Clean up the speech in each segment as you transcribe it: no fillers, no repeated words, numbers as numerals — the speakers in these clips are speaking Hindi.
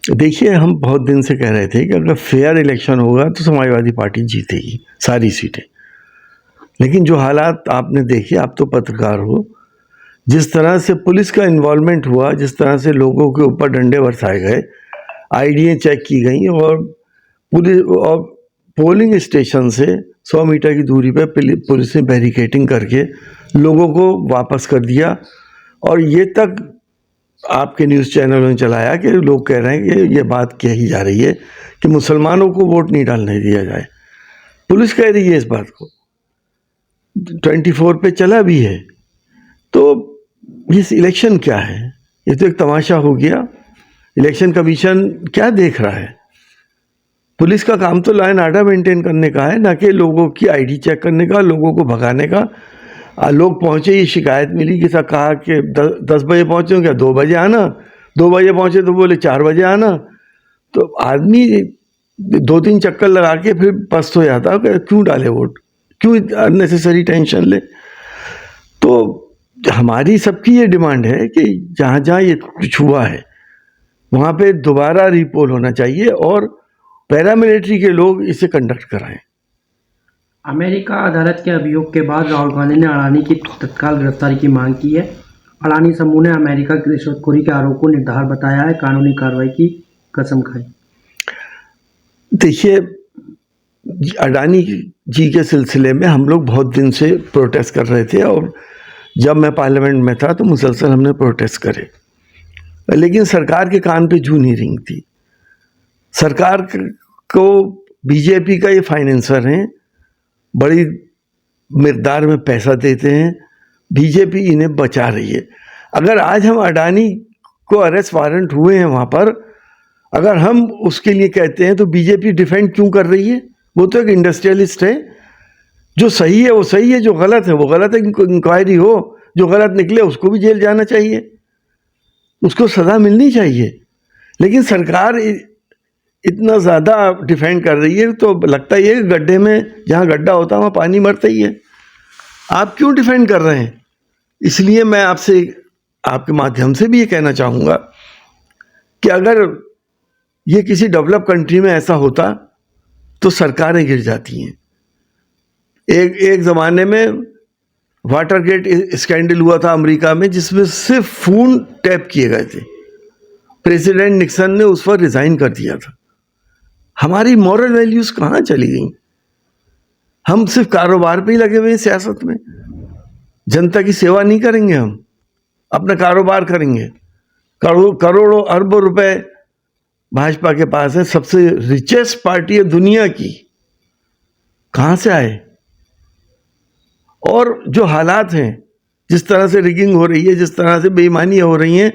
देखिए, हम बहुत दिन से कह रहे थे कि अगर फेयर इलेक्शन होगा तो समाजवादी पार्टी जीतेगी सारी सीटें। लेकिन जो हालात आपने देखे, आप तो पत्रकार हो, जिस तरह से पुलिस का इन्वॉल्वमेंट हुआ, जिस तरह से लोगों के ऊपर डंडे बरसाए गए, आईडियाँ चेक की गई और पुलिस और पोलिंग स्टेशन से 100 मीटर की दूरी पर पुलिस ने बैरिकेडिंग करके लोगों को वापस कर दिया। और ये तक आपके न्यूज़ चैनलों ने चलाया कि लोग कह रहे हैं कि ये बात कही जा रही है कि मुसलमानों को वोट नहीं डालने दिया जाए। पुलिस कह रही है इस बात को, 24 पे चला भी है। तो इस इलेक्शन क्या है? ये तो एक तमाशा हो गया। इलेक्शन कमीशन क्या देख रहा है? पुलिस का काम तो लॉ एंड ऑर्डर मेंटेन करने का है, ना कि लोगों की आईडी चेक करने का, लोगों को भगाने का। लोग पहुंचे, ये शिकायत मिली कि कहा कि 10 बजे पहुंचे, क्या 2 बजे आना? 2 बजे पहुंचे तो बोले 4 बजे आना। तो आदमी 2-3 चक्कर लगा के फिर पस्त हो जाता है कि क्यों डाले वोट, क्यों अननेसेसरी टेंशन ले। तो हमारी सबकी ये डिमांड है कि जहाँ जहाँ ये कुछ हुआ है वहाँ पे दोबारा रीपोल होना चाहिए और पैरामिलिट्री के लोग इसे कंडक्ट कराएं। अमेरिका अदालत के अभियोग के बाद राहुल गांधी ने अडानी की तत्काल गिरफ्तारी की मांग की है। अडानी समूह ने अमेरिका की रिश्वतखोरी के आरोप को निर्धार बताया है, कानूनी कार्रवाई की कसम खाई। देखिए, अडानी जी के सिलसिले में हम लोग बहुत दिन से प्रोटेस्ट कर रहे थे और जब मैं पार्लियामेंट में था तो मुसलसल हमने प्रोटेस्ट करे, लेकिन सरकार के कान पे जू नहीं रही थी। सरकार को बीजेपी का ये फाइनेंसर हैं, बड़ी मिकदार में पैसा देते हैं, बीजेपी इन्हें बचा रही है। अगर आज हम अडानी को अरेस्ट वारंट हुए हैं वहाँ पर, अगर हम उसके लिए कहते हैं तो बीजेपी डिफेंड क्यों कर रही है? वो तो एक इंडस्ट्रियलिस्ट है। जो सही है वो सही है, जो गलत है वो गलत है। इंक्वायरी हो, जो गलत निकले उसको भी जेल जाना चाहिए, उसको सज़ा मिलनी चाहिए। लेकिन सरकार इतना ज़्यादा डिफेंड कर रही है तो लगता ही है कि गड्ढे में जहाँ गड्ढा होता है वहाँ पानी मरता ही है। आप क्यों डिफेंड कर रहे हैं? इसलिए मैं आपसे, आपके माध्यम से भी ये कहना चाहूँगा कि अगर ये किसी डेवलप कंट्री में ऐसा होता तो सरकारें गिर जाती हैं। एक ज़माने में वाटरगेट स्कैंडल हुआ था अमेरिका में, जिसमें सिर्फ फोन टैप किए गए थे। प्रेसिडेंट निक्सन ने उस पर रिज़ाइन कर दिया था। हमारी मॉरल वैल्यूज़ कहाँ चली गई? हम सिर्फ कारोबार पे ही लगे हुए हैं, सियासत में। जनता की सेवा नहीं करेंगे, हम अपना कारोबार करेंगे। करोड़ों अरबों रुपए भाजपा के पास है, सबसे रिचेस्ट पार्टी है दुनिया की। कहाँ से आए? और जो हालात हैं, जिस तरह से रिगिंग हो रही है, जिस तरह से बेईमानियां हो रही हैं,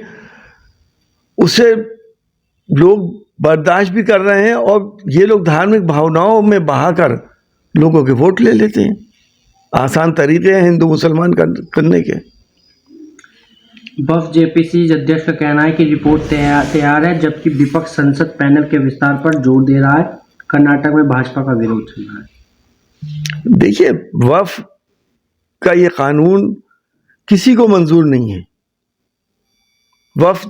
उसे लोग बर्दाश्त भी कर रहे हैं और ये लोग धार्मिक भावनाओं में बहाकर लोगों के वोट ले लेते हैं। आसान तरीके हैं हिंदू मुसलमान करने के। बफ जेपीसी अध्यक्ष का कहना है कि रिपोर्ट तैयार है, जबकि विपक्ष संसद पैनल के विस्तार पर जोर दे रहा है। कर्नाटक में भाजपा का विरोध चल रहा है। देखिए, वफ का ये कानून किसी को मंजूर नहीं है। वफ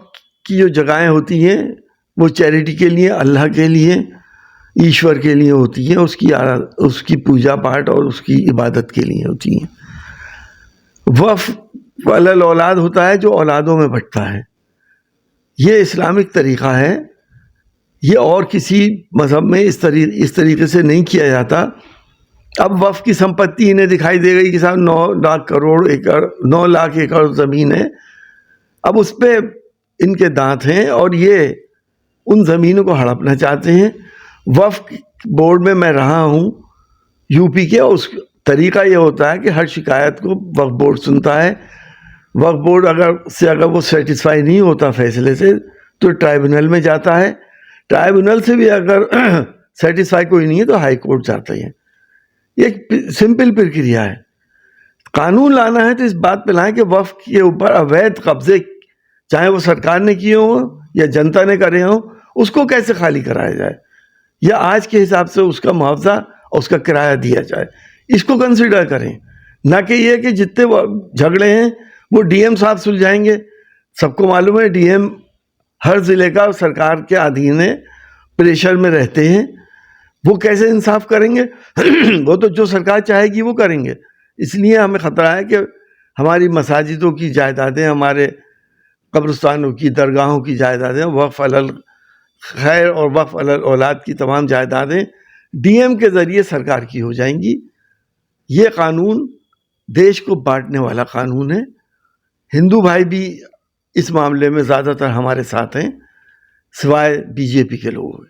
की जो जगहें होती हैं वो चैरिटी के लिए, अल्लाह के लिए, ईश्वर के लिए होती हैं। उसकी पूजा पाठ और उसकी इबादत के लिए होती हैं। वफ वाला औलाद होता है जो औलादों में बंटता है। ये इस्लामिक तरीक़ा है, ये और किसी मज़हब में इस तरीके से नहीं किया जाता। अब वफ की संपत्ति इन्हें दिखाई दे गई कि साहब 9 लाख एकड़ ज़मीन है, अब उस पर इनके दांत हैं और ये उन ज़मीनों को हड़पना चाहते हैं। वफ बोर्ड में मैं रहा हूँ यूपी के, उस तरीका ये होता है कि हर शिकायत को वक्फ बोर्ड सुनता है। वक्फ बोर्ड अगर वो सेटिस्फाई नहीं होता फैसले से तो ट्राइब्यूनल में जाता है। ट्राइब्यूनल से भी अगर सेटिस्फाई कोई नहीं है तो हाई कोर्ट जाता है। एक सिंपल प्रक्रिया है। कानून लाना है तो इस बात पे लाएं कि वक्फ के ऊपर अवैध कब्जे, चाहे वो सरकार ने किए हों या जनता ने करे हों, उसको कैसे खाली कराया जाए, या आज के हिसाब से उसका मुआवजा और उसका किराया दिया जाए। इसको कंसिडर करें, ना कि ये कि जितने झगड़े हैं वो डीएम साहब सुलझाएंगे। सबको मालूम है डीएम हर ज़िले का सरकार के अधीन है, प्रेशर में रहते हैं, वो कैसे इंसाफ करेंगे? वो तो जो सरकार चाहेगी वो करेंगे। इसलिए हमें ख़तरा है कि हमारी मसाजिदों की जायदादें, हमारे कब्रिस्तानों की, दरगाहों की जायदादें, वक़्फ़ अलल खैर और वक़्फ़ अलल औलाद की तमाम जायदादें डीएम के ज़रिए सरकार की हो जाएंगी। ये कानून देश को बांटने वाला कानून है। हिंदू भाई भी इस मामले में ज़्यादातर हमारे साथ हैं, सिवाय बीजेपी के लोगों के।